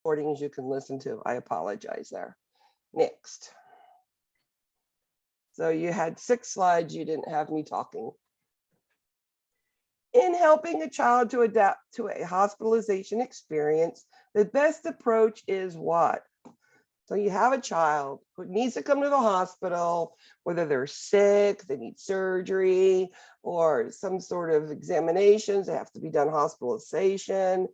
recordings you can listen to. I apologize there. Next. So you had 6 slides, you didn't have me talking. In helping a child to adapt to a hospitalization experience, the best approach is what? So you have a child who needs to come to the hospital, whether they're sick, they need surgery, or some sort of examinations, they have to be done hospitalization.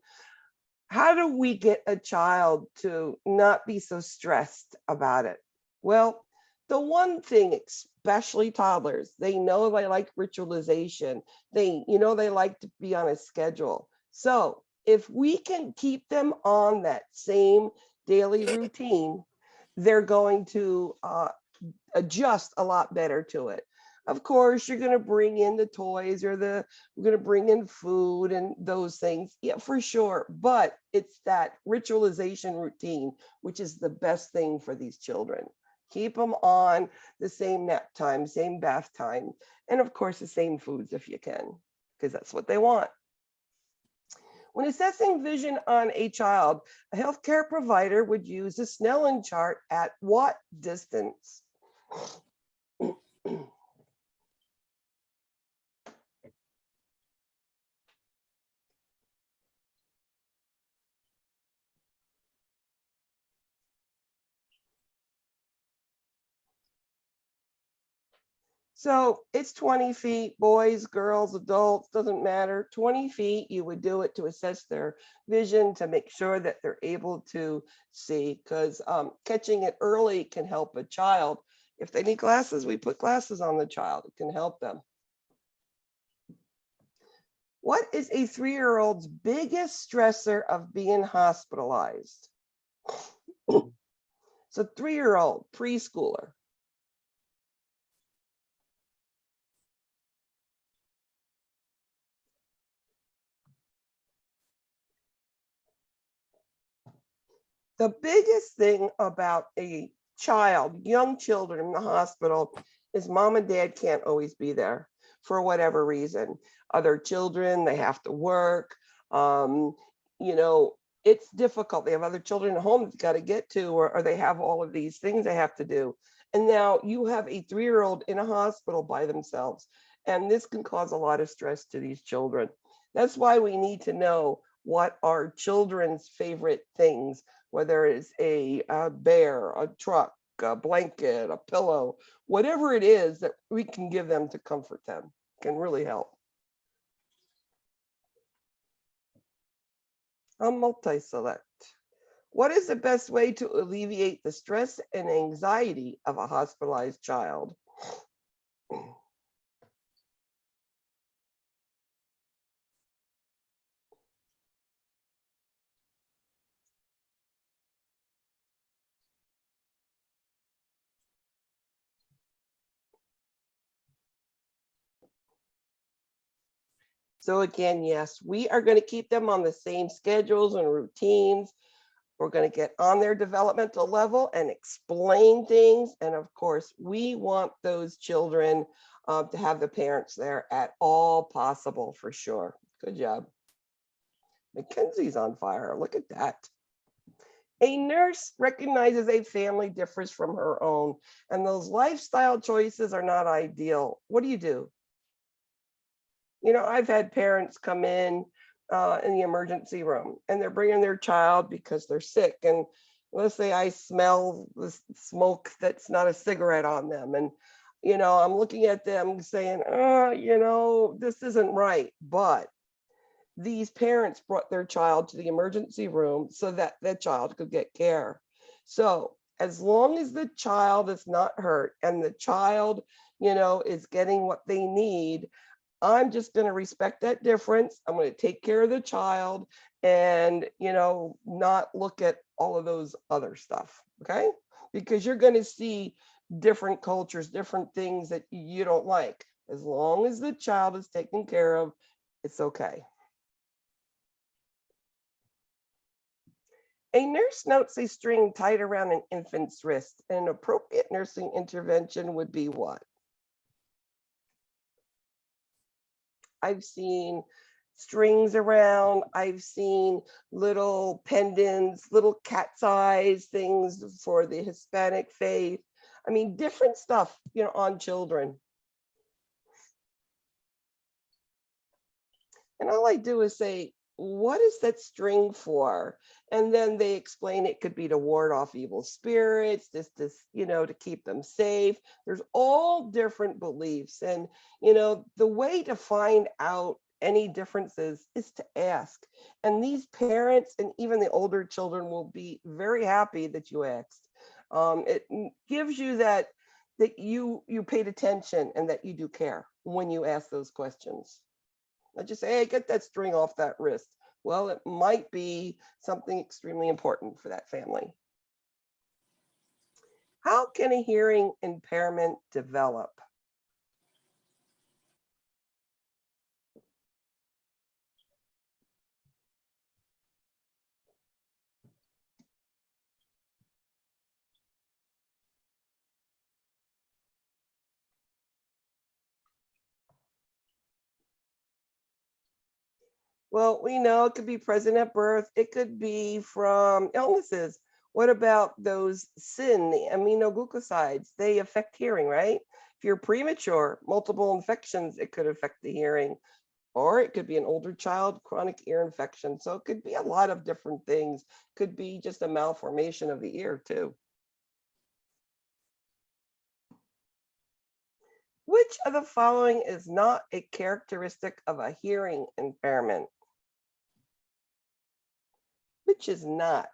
How do we get a child to not be so stressed about it? Well, the one thing, especially toddlers, they know they like ritualization. They like to be on a schedule. So if we can keep them on that same daily routine, they're going to adjust a lot better to it. Of course, you're going to bring in the toys or we're going to bring in food and those things. Yeah, for sure. But it's that ritualization routine, which is the best thing for these children. Keep them on the same nap time, same bath time, and of course, the same foods if you can, because that's what they want. When assessing vision on a child, a healthcare provider would use a Snellen chart at what distance? So it's 20 feet, boys, girls, adults, doesn't matter. 20 feet, you would do it to assess their vision to make sure that they're able to see, because catching it early can help a child. If they need glasses, we put glasses on the child. It can help them. What is a 3-year-old's biggest stressor of being hospitalized? So 3-year-old, preschooler. The biggest thing about a child, young children in the hospital, is mom and dad can't always be there for whatever reason. Other children, they have to work. It's difficult. They have other children at home they've got to get to, or they have all of these things they have to do. And now you have a 3-year-old in a hospital by themselves. And this can cause a lot of stress to these children. That's why we need to know what are children's favorite things, whether it's a bear, a truck, a blanket, a pillow, whatever it is that we can give them to comfort them can really help. I'll multi-select. What is the best way to alleviate the stress and anxiety of a hospitalized child? So again, yes, we are going to keep them on the same schedules and routines. We're going to get on their developmental level and explain things. And of course, we want those children to have the parents there at all possible, for sure. Good job. Mackenzie's on fire. Look at that. A nurse recognizes a family differs from her own, and those lifestyle choices are not ideal. What do you do? I've had parents come in the emergency room and they're bringing their child because they're sick. And let's say I smell the smoke that's not a cigarette on them. And, I'm looking at them saying, this isn't right. But these parents brought their child to the emergency room so that that child could get care. So as long as the child is not hurt and the child, is getting what they need, I'm just going to respect that difference. I'm going to take care of the child and, not look at all of those other stuff. Okay. Because you're going to see different cultures, different things that you don't like. As long as the child is taken care of, it's okay. A nurse notes a string tied around an infant's wrist. An appropriate nursing intervention would be what? I've seen strings around. I've seen little pendants, little cat's eyes things for the Hispanic faith. I mean, different stuff, you know, on children. And all I do is say, what is that string for? And then they explain it could be to ward off evil spirits, this, you know, to keep them safe. There's all different beliefs. And, you know, the way to find out any differences is to ask. And these parents and even the older children will be very happy that you asked. It gives you that you paid attention and that you do care when you ask those questions. I just say, hey, get that string off that wrist. Well, it might be something extremely important for that family. How can a hearing impairment develop? Well, we know it could be present at birth. It could be from illnesses. What about those SIN, the aminoglycosides? They affect hearing, right? If you're premature, multiple infections, it could affect the hearing. Or it could be an older child, chronic ear infection. So it could be a lot of different things. Could be just a malformation of the ear too. Which of the following is not a characteristic of a hearing impairment? Which is not?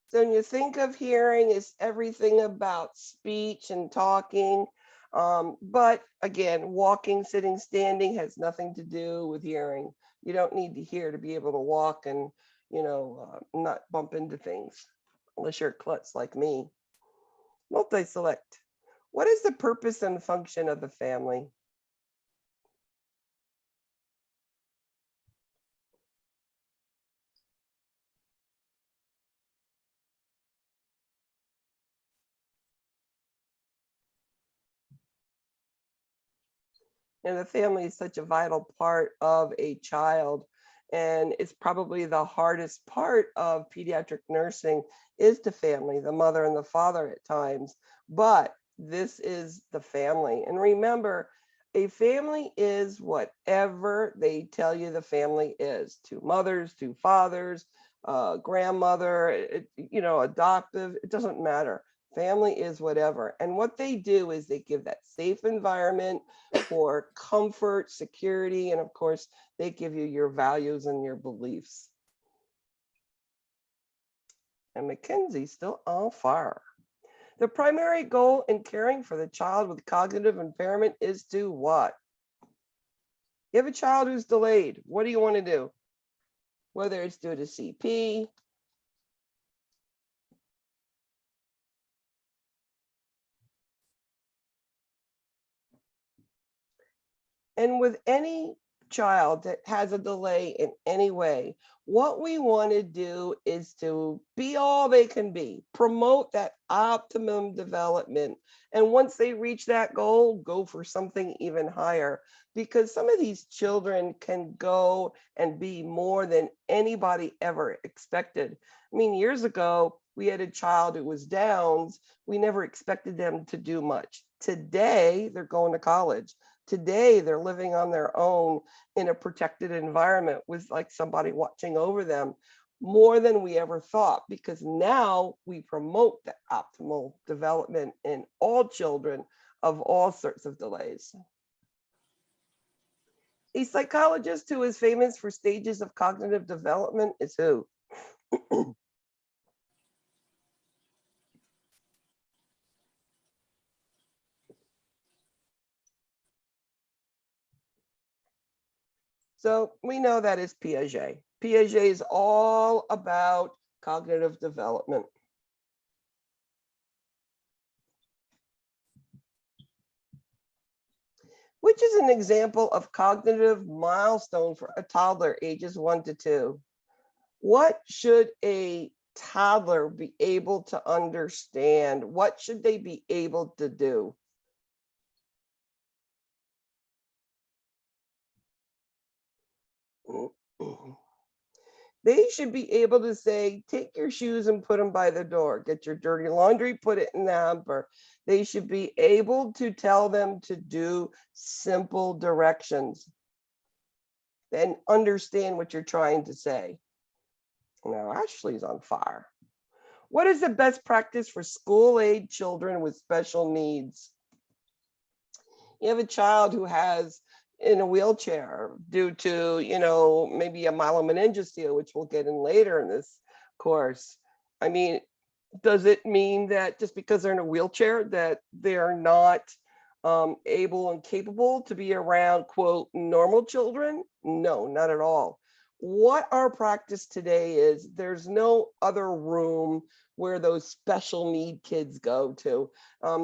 So when you think of hearing, it's everything about speech and talking. But again, walking, sitting, standing has nothing to do with hearing. You don't need to hear to be able to walk and, you know, not bump into things, unless you're a klutz like me. Multi-select. What is the purpose and function of the family? And the family is such a vital part of a child. And it's probably the hardest part of pediatric nursing is the family, the mother and the father at times. But this is the family. And remember, a family is whatever they tell you the family is. Two mothers, two fathers, grandmother, you know, adoptive, it doesn't matter. Family is whatever. And what they do is they give that safe environment for comfort, security, and of course, they give you your values and your beliefs. And Mackenzie's still on fire. The primary goal in caring for the child with cognitive impairment is to what? You have a child who's delayed. What do you want to do? Whether it's due to CP, and with any child that has a delay in any way, what we want to do is to be all they can be, promote that optimum development. And once they reach that goal, go for something even higher, because some of these children can go and be more than anybody ever expected. I mean, years ago, we had a child who was Downs. We never expected them to do much. Today, they're going to college. Today, they're living on their own in a protected environment with like somebody watching over them, more than we ever thought, because now we promote the optimal development in all children of all sorts of delays. A psychologist who is famous for stages of cognitive development is who? So we know that is Piaget. Piaget is all about cognitive development. Which is an example of cognitive milestone for a toddler ages 1 to 2. What should a toddler be able to understand? What should they be able to do? They should be able to say, take your shoes and put them by the door. Get your dirty laundry, put it in the hamper. They should be able to tell them to do simple directions and understand what you're trying to say. Now, Ashley's on fire. What is the best practice for school-age children with special needs? You have a child who has in a wheelchair due to, maybe a myelomeningocele, which we'll get in later in this course. I mean, does it mean that just because they're in a wheelchair that they're not able and capable to be around, quote, normal children? No, not at all. What our practice today is, there's no other room where those special need kids go to.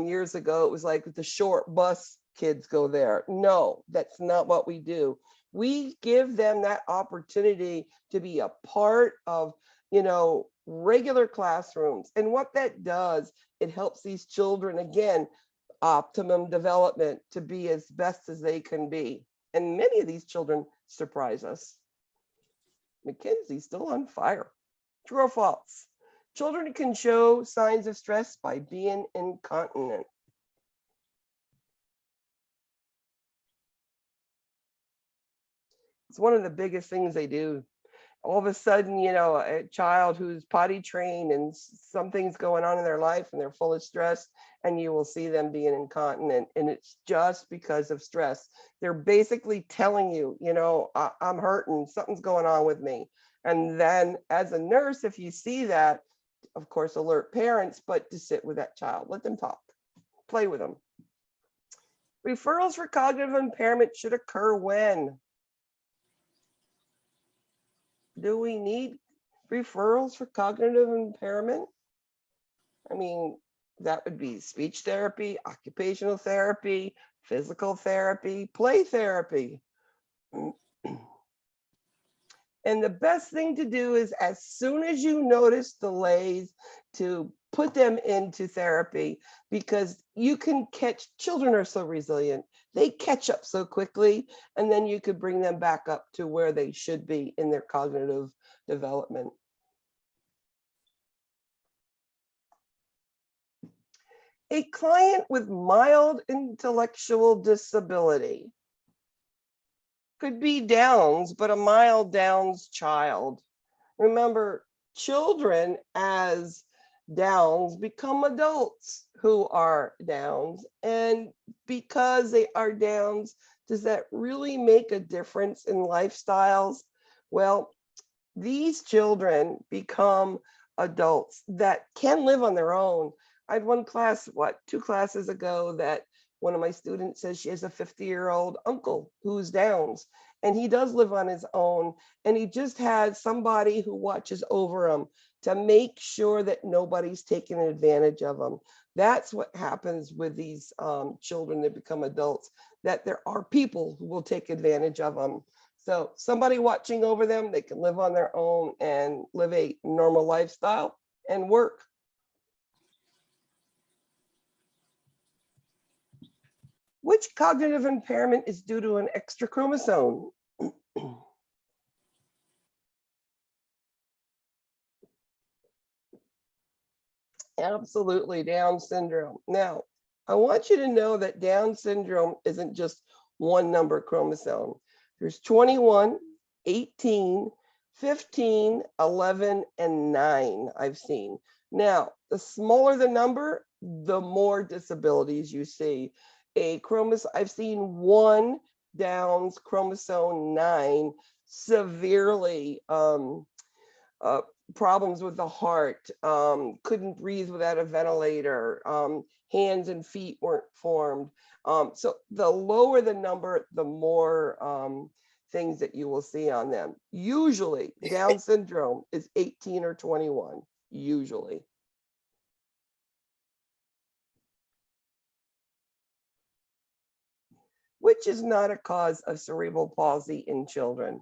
Years ago, it was like the short bus kids go there. No, that's not what we do. We give them that opportunity to be a part of, regular classrooms. And what that does, it helps these children, again, optimum development to be as best as they can be. And many of these children surprise us. Mackenzie's still on fire. True or false? Children can show signs of stress by being incontinent. It's one of the biggest things they do. All of a sudden, a child who's potty trained and something's going on in their life and they're full of stress, and you will see them being incontinent. And it's just because of stress. They're basically telling you, I'm hurting, something's going on with me. And then as a nurse, if you see that, of course, alert parents, but to sit with that child, let them talk, play with them. Referrals for cognitive impairment should occur when? Do we need referrals for cognitive impairment? I mean, that would be speech therapy, occupational therapy, physical therapy, play therapy. And the best thing to do is, as soon as you notice delays, to put them into therapy, because you can catch, children are so resilient, they catch up so quickly, and then you could bring them back up to where they should be in their cognitive development. A client with mild intellectual disability could be Downs, but a mild Downs child. Remember, children as Downs become adults who are Downs. And because they are Downs, does that really make a difference in lifestyles? Well, these children become adults that can live on their own. I had one class, 2 classes ago, that one of my students says she has a 50-year-old uncle who's Downs, and he does live on his own, and he just has somebody who watches over him to make sure that nobody's taking advantage of them. That's what happens with these children that become adults, that there are people who will take advantage of them. So somebody watching over them, they can live on their own and live a normal lifestyle and work. Which cognitive impairment is due to an extra chromosome? Absolutely, Down syndrome. Now, I want you to know that Down syndrome isn't just one number chromosome. There's 21, 18, 15, 11, and 9 I've seen. Now, the smaller the number, the more disabilities you see. I've seen 1 Downs chromosome 9 severely problems with the heart, couldn't breathe without a ventilator, hands and feet weren't formed. So the lower the number, the more things that you will see on them. Usually Down syndrome is 18 or 21, usually. which is not a cause of cerebral palsy in children.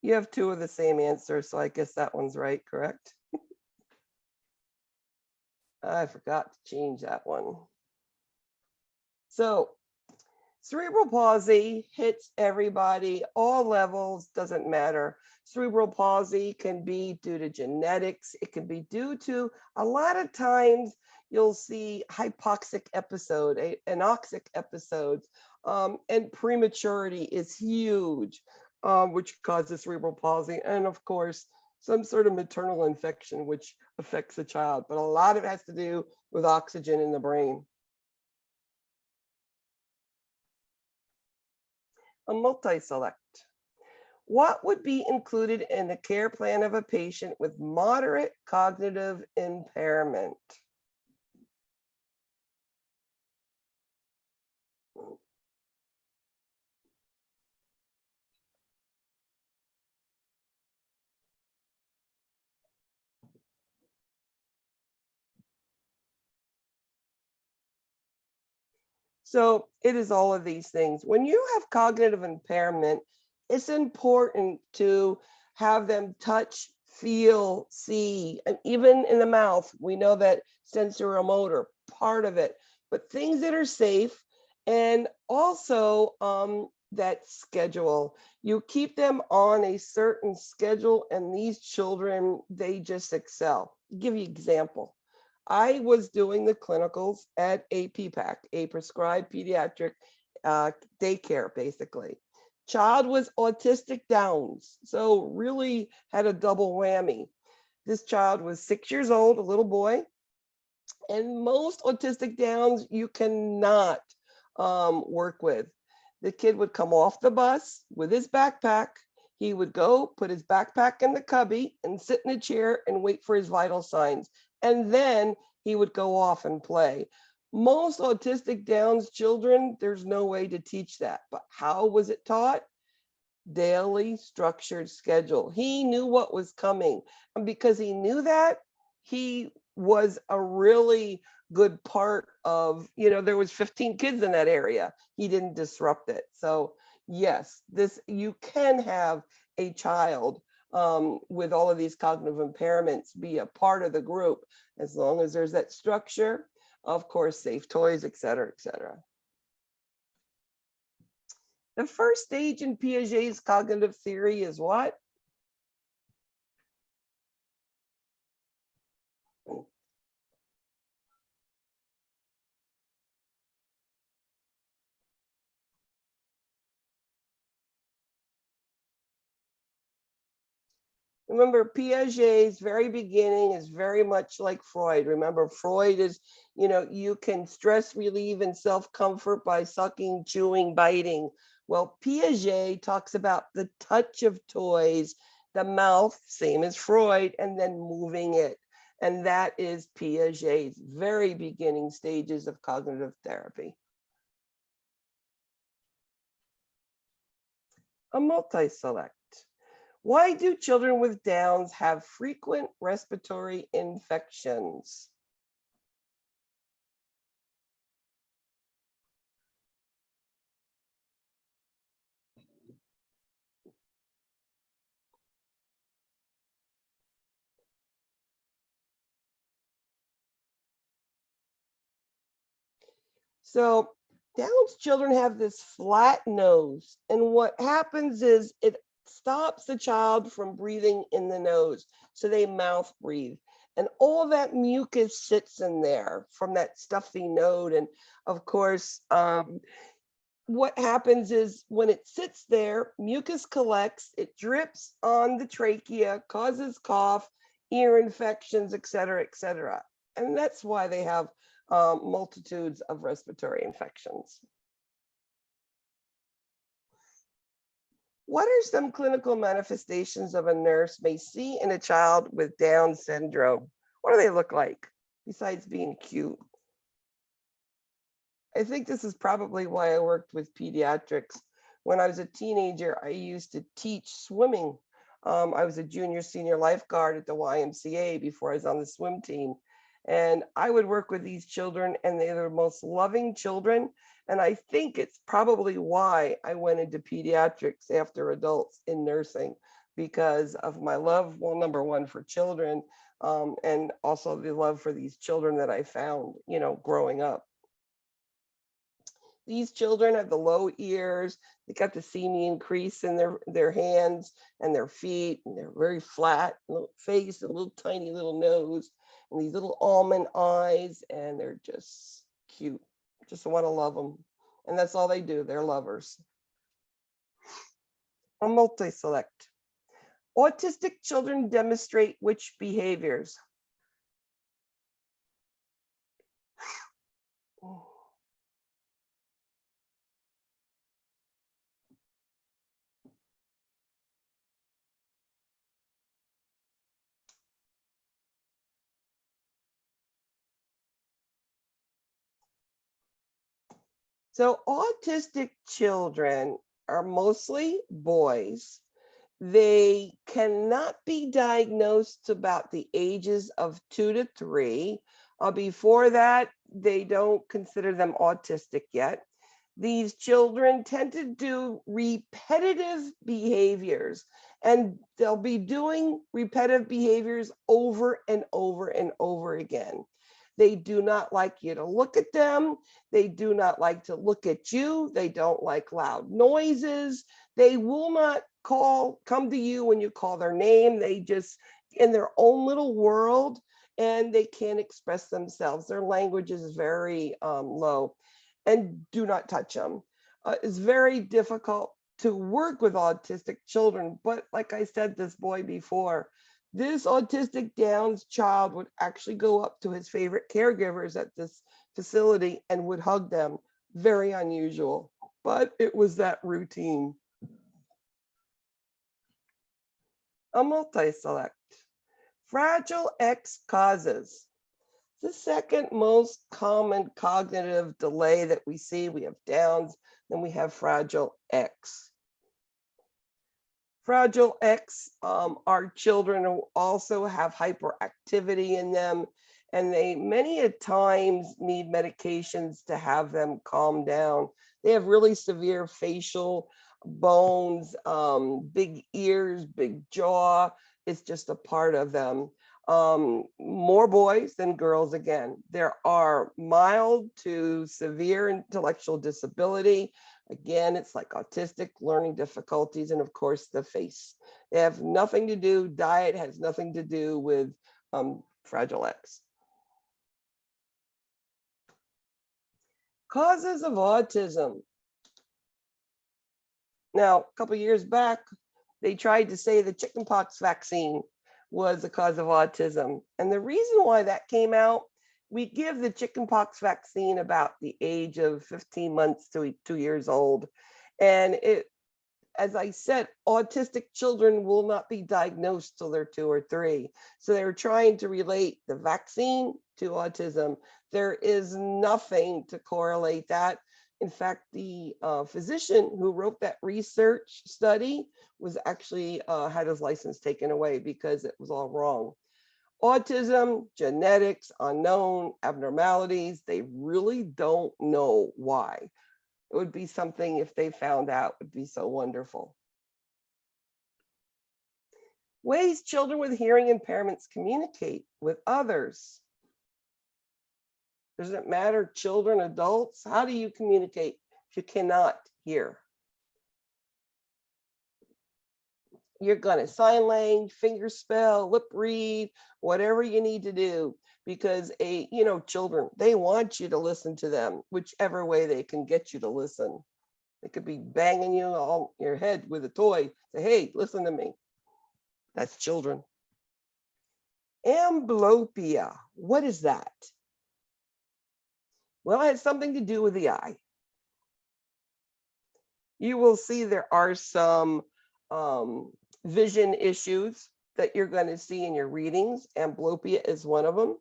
You have two of the same answers, so I guess that one's right, correct? I forgot to change that one. So cerebral palsy hits everybody, all levels, doesn't matter. Cerebral palsy can be due to genetics. It can be due to, a lot of times you'll see hypoxic episode, anoxic episodes, and prematurity is huge, which causes cerebral palsy. And of course, some sort of maternal infection, which affects the child. But a lot of it has to do with oxygen in the brain. A multi-select. What would be included in the care plan of a patient with moderate cognitive impairment? So it is all of these things. When you have cognitive impairment, it's important to have them touch, feel, see, and even in the mouth, we know that sensorimotor, part of it, but things that are safe, and also that schedule. You keep them on a certain schedule, and these children, they just excel. I'll give you an example. I was doing the clinicals at a PPAC, a prescribed pediatric daycare, basically. Child was autistic Downs, so really had a double whammy. This child was 6 years old, a little boy, and most autistic Downs you cannot work with. The kid would come off the bus with his backpack. He would go put his backpack in the cubby and sit in a chair and wait for his vital signs. And then he would go off and play. Most autistic Downs children, there's no way to teach that. But how was it taught? Daily structured schedule. He knew what was coming. And because he knew that, he was a really good part of, there was 15 kids in that area. He didn't disrupt it. So yes, you can have a child with all of these cognitive impairments be a part of the group, as long as there's that structure, of course, safe toys, et cetera, et cetera. The first stage in Piaget's cognitive theory is what? Remember, Piaget's very beginning is very much like Freud. Remember, Freud is, you can stress relieve and self-comfort by sucking, chewing, biting. Well, Piaget talks about the touch of toys, the mouth, same as Freud, and then moving it. And that is Piaget's very beginning stages of cognitive therapy. A multi-select. Why do children with Downs have frequent respiratory infections? So Down's children have this flat nose, and what happens is it stops the child from breathing in the nose, so they mouth breathe. And all that mucus sits in there from that stuffy node. And of course, what happens is when it sits there, mucus collects, it drips on the trachea, causes cough, ear infections, et cetera, et cetera. And that's why they have multitudes of respiratory infections. What are some clinical manifestations of a nurse may see in a child with Down syndrome? What do they look like besides being cute? I think this is probably why I worked with pediatrics. When I was a teenager, I used to teach swimming I was a junior senior lifeguard at the YMCA before I was on the swim team. And I would work with these children, and they're the most loving children. And I think it's probably why I went into pediatrics after adults in nursing, because of my love, well, number one, for children, and also the love for these children that I found, growing up. These children have the low ears. They got the seamy increase in their hands and their feet, and they're very flat, little face, a little tiny little nose, and these little almond eyes, and they're just cute. Just want to love them. And that's all they do. They're lovers. A multi-select. Autistic children demonstrate which behaviors? So autistic children are mostly boys. They cannot be diagnosed to about the ages of 2 to 3. Before that, they don't consider them autistic yet. These children tend to do repetitive behaviors, and they'll be doing repetitive behaviors over and over and over again. They do not like you to look at them. They do not like to look at you. They don't like loud noises. They will not come to you when you call their name. They just in their own little world, and they can't express themselves. Their language is very low, and do not touch them. It's very difficult to work with autistic children, but like I said, this boy before, this autistic Downs child would actually go up to his favorite caregivers at this facility and would hug them. Very unusual, but it was that routine. A multi-select. Fragile X causes. The second most common cognitive delay that we see. We have Downs, then we have Fragile X. Fragile X are children who also have hyperactivity in them, and they many a times need medications to have them calm down. They have really severe facial bones, big ears, big jaw. It's just a part of them. More boys than girls again. There are mild to severe intellectual disability. Again, it's like autistic learning difficulties, and of course the face. They have nothing to do, diet has nothing to do with Fragile X. Causes of autism. Now, a couple years back, they tried to say the chickenpox vaccine was the cause of autism. And the reason why that came out, we give the chickenpox vaccine about the age of 15 months to 2 years old. And it, as I said, autistic children will not be diagnosed till they're 2 or 3. So they're trying to relate the vaccine to autism. There is nothing to correlate that. In fact, the physician who wrote that research study was actually had his license taken away because it was all wrong. Autism, genetics, unknown abnormalities, they really don't know why. It would be something if they found out, would be so wonderful. Ways children with hearing impairments communicate with others. Does it matter, children, adults? How do you communicate if you cannot hear? You're gonna sign language, finger spell, lip read, whatever you need to do, because children, they want you to listen to them, whichever way they can get you to listen. They could be banging you on your head with a toy, say, hey, listen to me. That's children. Ambloopia, what is that? Well, it has something to do with the eye. You will see there are some vision issues that you're going to see in your readings. Ambloopia is one of them.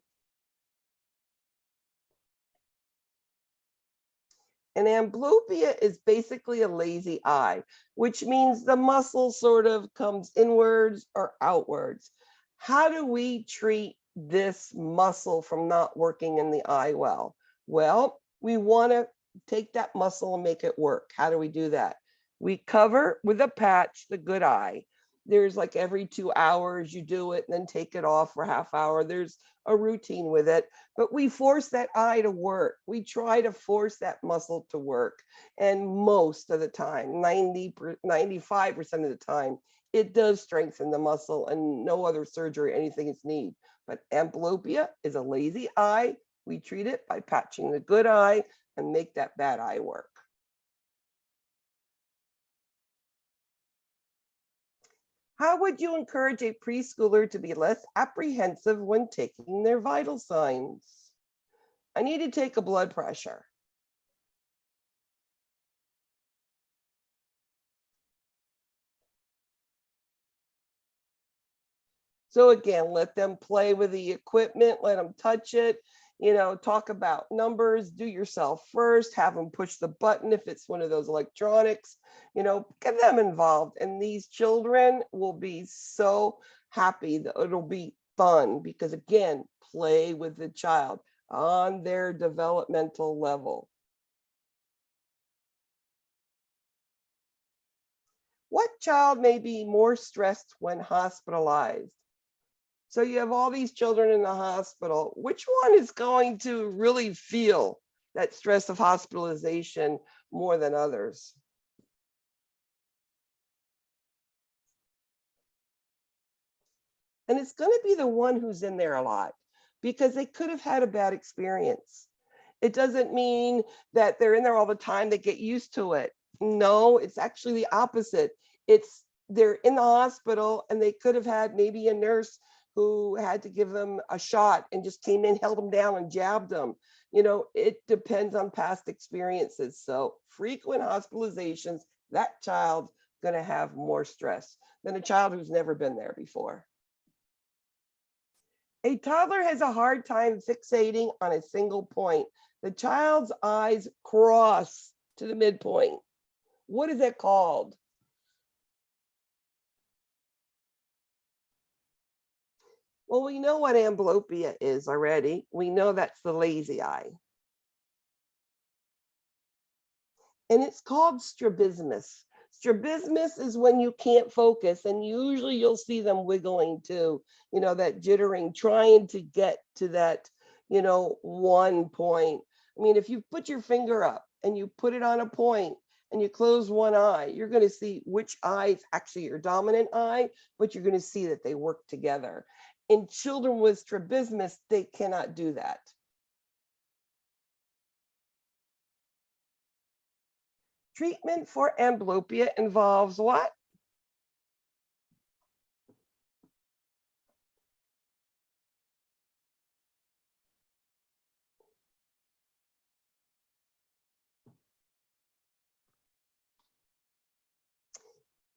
And amblyopia is basically a lazy eye, which means the muscle sort of comes inwards or outwards. How do we treat this muscle from not working in the eye well? Well, we want to take that muscle and make it work. How do we do that? We cover with a patch the good eye. There's like every 2 hours you do it and then take it off for half hour. There's a routine with it, but we force that eye to work. We try to force that muscle to work. And most of the time, 95% of the time, it does strengthen the muscle and no other surgery, anything is needed. But amblyopia is a lazy eye. We treat it by patching the good eye and make that bad eye work. How would you encourage a preschooler to be less apprehensive when taking their vital signs? I need to take a blood pressure. So again, let them play with the equipment, let them touch it, talk about numbers, do yourself first, have them push the button if it's one of those electronics, get them involved. And these children will be so happy that it'll be fun because again, play with the child on their developmental level. What child may be more stressed when hospitalized? So you have all these children in the hospital. Which one is going to really feel that stress of hospitalization more than others? And it's going to be the one who's in there a lot because they could have had a bad experience. It doesn't mean that they're in there all the time, they get used to it. No, it's actually the opposite. It's they're in the hospital and they could have had maybe a nurse who had to give them a shot and just came in, held them down and jabbed them. It depends on past experiences. So frequent hospitalizations, that child's going to have more stress than a child who's never been there before. A toddler has a hard time fixating on a single point. The child's eyes cross to the midpoint. What is that called? Well, we know what amblyopia is already. We know that's the lazy eye. And it's called strabismus. Strabismus is when you can't focus, and usually you'll see them wiggling too, that jittering, trying to get to that, one point. I mean, if you put your finger up and you put it on a point and you close one eye, you're going to see which eye is actually your dominant eye, but you're going to see that they work together. In children with strabismus, they cannot do that. Treatment for amblyopia involves what?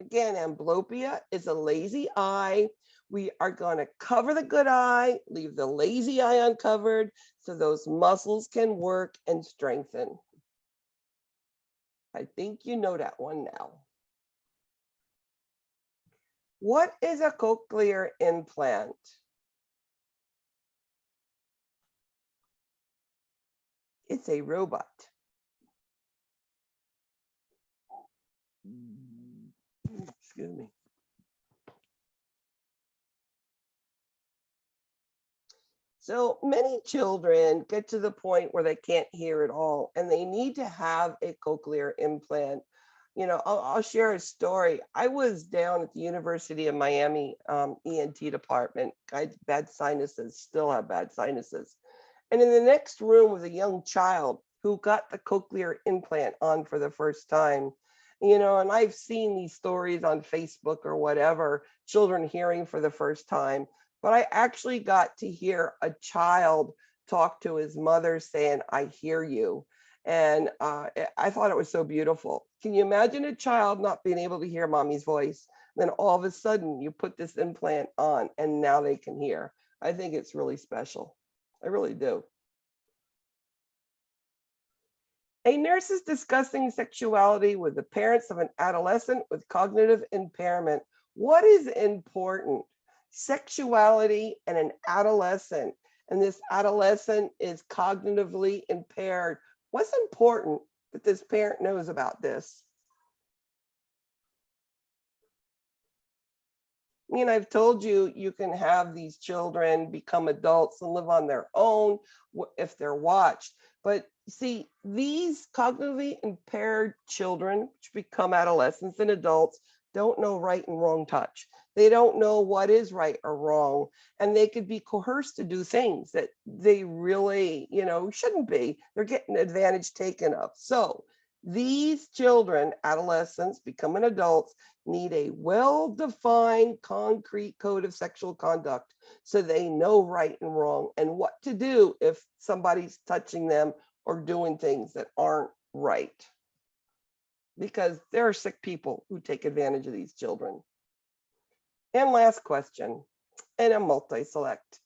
Again, amblyopia is a lazy eye. We are going to cover the good eye, leave the lazy eye uncovered so those muscles can work and strengthen. I think you know that one now. What is a cochlear implant? It's a robot. Excuse me. So many children get to the point where they can't hear at all, and they need to have a cochlear implant. I'll share a story. I was down at the University of Miami ENT department. I had bad sinuses, still have bad sinuses. And in the next room was a young child who got the cochlear implant on for the first time. And I've seen these stories on Facebook or whatever, children hearing for the first time. But I actually got to hear a child talk to his mother saying, "I hear you." And I thought it was so beautiful. Can you imagine a child not being able to hear mommy's voice? Then all of a sudden you put this implant on and now they can hear. I think it's really special. I really do. A nurse is discussing sexuality with the parents of an adolescent with cognitive impairment. What is important? Sexuality and an adolescent, and this adolescent is cognitively impaired. What's important that this parent knows about this? I mean, I've told you, you can have these children become adults and live on their own if they're watched. But see, these cognitively impaired children, which become adolescents and adults, don't know right and wrong touch. They don't know what is right or wrong. And they could be coerced to do things that they really, shouldn't be. They're getting advantage taken of. So these children, adolescents, becoming adults, need a well-defined, concrete code of sexual conduct so they know right and wrong and what to do if somebody's touching them or doing things that aren't right. Because there are sick people who take advantage of these children. And last question, and a multi-select.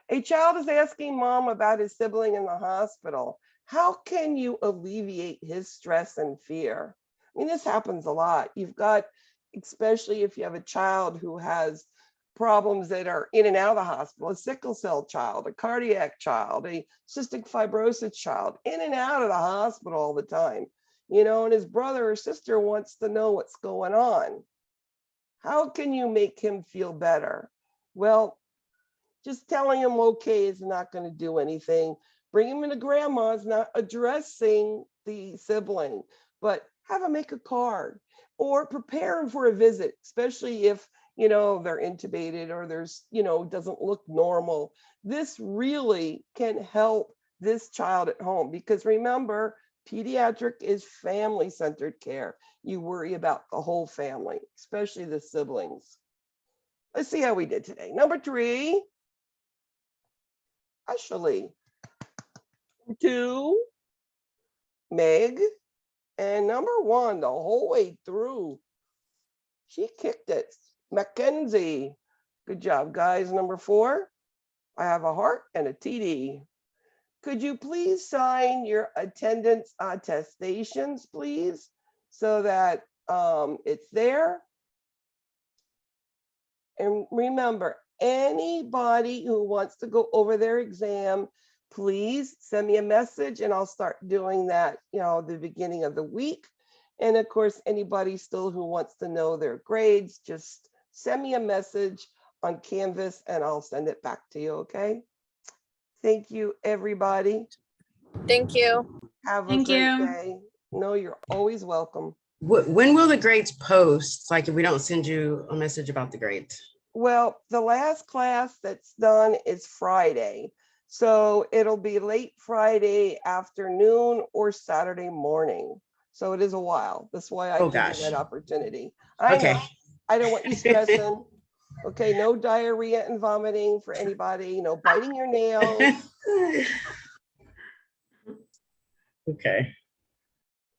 A child is asking mom about his sibling in the hospital. How can you alleviate his stress and fear? I mean, this happens a lot. You've got, especially if you have a child who has problems that are in and out of the hospital, a sickle cell child, a cardiac child, a cystic fibrosis child, in and out of the hospital all the time, and his brother or sister wants to know what's going on. How can you make him feel better? Well, just telling him okay is not going to do anything. Bring him into grandma's, not addressing the sibling, but have him make a card or prepare him for a visit, especially if, they're intubated or there's, doesn't look normal. This really can help this child at home because remember, pediatric is family-centered care. You worry about the whole family, especially the siblings. Let's see how we did today. Number 3, Ashley. 2, Meg. And number 1, the whole way through, she kicked it. Mackenzie. Good job, guys. Number 4, I have a heart and a TD. Could you please sign your attendance attestations, please, so that it's there? And remember, anybody who wants to go over their exam, please send me a message and I'll start doing that, the beginning of the week. And of course, anybody still who wants to know their grades, just send me a message on Canvas and I'll send it back to you, okay? Thank you, everybody. Thank you. Have a great day. No, you're always welcome. When will the grades post? Like if we don't send you a message about the grades? Well, the last class that's done is Friday. So it'll be late Friday afternoon or Saturday morning. So it is a while. That's why I give you that opportunity. I know. I don't want you stressing. Okay, no diarrhea and vomiting for anybody, no biting your nails. Okay.